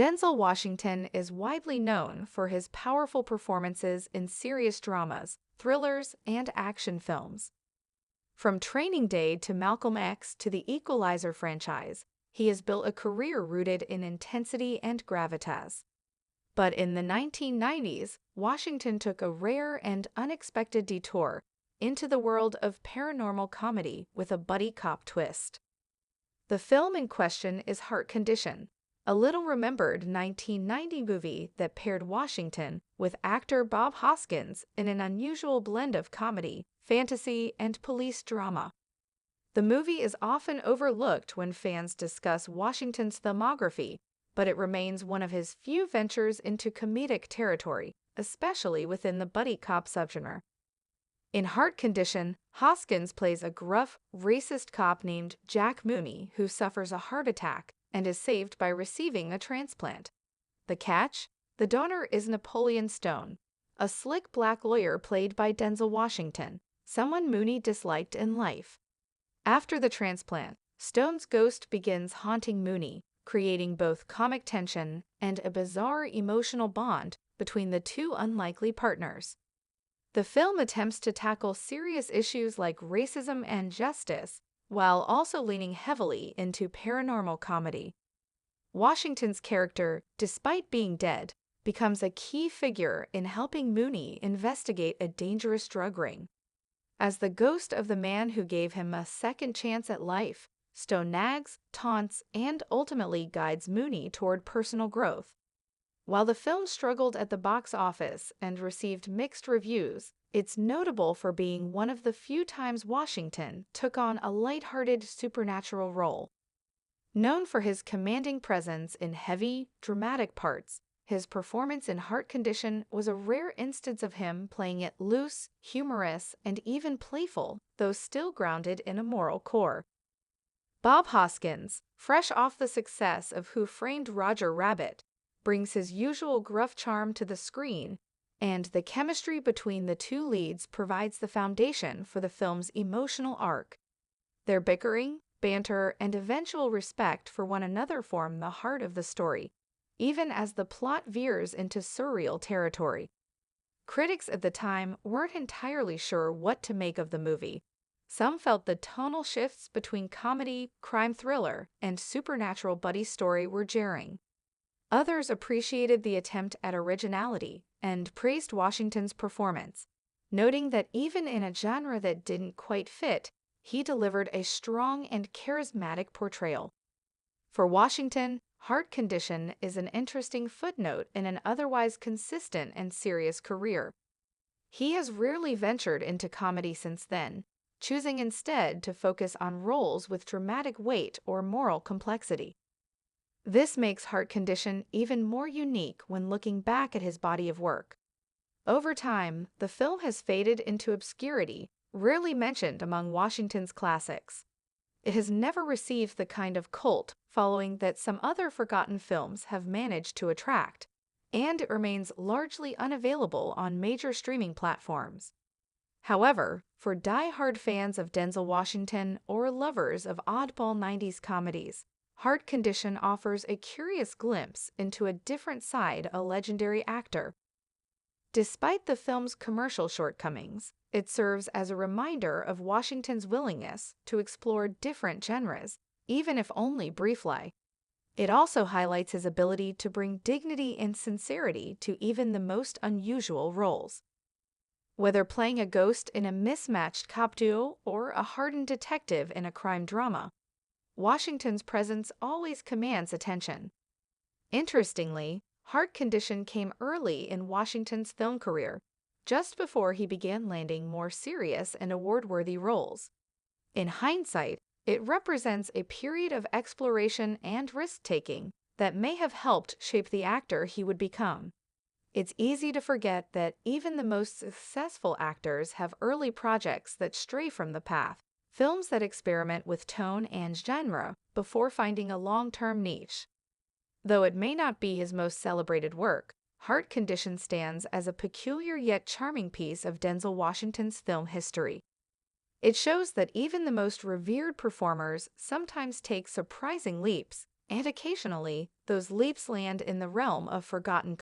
Denzel Washington is widely known for his powerful performances in serious dramas, thrillers, and action films. From Training Day to Malcolm X to the Equalizer franchise, he has built a career rooted in intensity and gravitas. But in the 1990s, Washington took a rare and unexpected detour into the world of paranormal comedy with a buddy cop twist. The film in question is Heart Condition, a little-remembered 1990 movie that paired Washington with actor Bob Hoskins in an unusual blend of comedy, fantasy, and police drama. The movie is often overlooked when fans discuss Washington's filmography, but it remains one of his few ventures into comedic territory, especially within the buddy cop subgenre. In Heart Condition, Hoskins plays a gruff, racist cop named Jack Mooney who suffers a heart attack and is saved by receiving a transplant. The catch? The donor is Napoleon Stone, a slick black lawyer played by Denzel Washington, someone Mooney disliked in life. After the transplant, Stone's ghost begins haunting Mooney, creating both comic tension and a bizarre emotional bond between the two unlikely partners. The film attempts to tackle serious issues like racism and justice, while also leaning heavily into paranormal comedy. Washington's character, despite being dead, becomes a key figure in helping Mooney investigate a dangerous drug ring. As the ghost of the man who gave him a second chance at life, Stone nags, taunts, and ultimately guides Mooney toward personal growth. While the film struggled at the box office and received mixed reviews, it's notable for being one of the few times Washington took on a lighthearted supernatural role. Known for his commanding presence in heavy, dramatic parts, his performance in Heart Condition was a rare instance of him playing it loose, humorous, and even playful, though still grounded in a moral core. Bob Hoskins, fresh off the success of Who Framed Roger Rabbit, brings his usual gruff charm to the screen, and the chemistry between the two leads provides the foundation for the film's emotional arc. Their bickering, banter, and eventual respect for one another form the heart of the story, even as the plot veers into surreal territory. Critics at the time weren't entirely sure what to make of the movie. Some felt the tonal shifts between comedy, crime thriller, and supernatural buddy story were jarring. Others appreciated the attempt at originality and praised Washington's performance, noting that even in a genre that didn't quite fit, he delivered a strong and charismatic portrayal. For Washington, Heart Condition is an interesting footnote in an otherwise consistent and serious career. He has rarely ventured into comedy since then, choosing instead to focus on roles with dramatic weight or moral complexity. This makes Heart Condition even more unique when looking back at his body of work. Over time, the film has faded into obscurity, rarely mentioned among Washington's classics. It has never received the kind of cult following that some other forgotten films have managed to attract, and it remains largely unavailable on major streaming platforms. However, for die-hard fans of Denzel Washington or lovers of oddball 90s comedies, Heart Condition offers a curious glimpse into a different side of a legendary actor. Despite the film's commercial shortcomings, it serves as a reminder of Washington's willingness to explore different genres, even if only briefly. It also highlights his ability to bring dignity and sincerity to even the most unusual roles. Whether playing a ghost in a mismatched cop duo or a hardened detective in a crime drama, Washington's presence always commands attention. Interestingly, Heart Condition came early in Washington's film career, just before he began landing more serious and award-worthy roles. In hindsight, it represents a period of exploration and risk-taking that may have helped shape the actor he would become. It's easy to forget that even the most successful actors have early projects that stray from the path, films that experiment with tone and genre before finding a long-term niche. Though it may not be his most celebrated work, Heart Condition stands as a peculiar yet charming piece of Denzel Washington's film history. It shows that even the most revered performers sometimes take surprising leaps, and occasionally, those leaps land in the realm of forgotten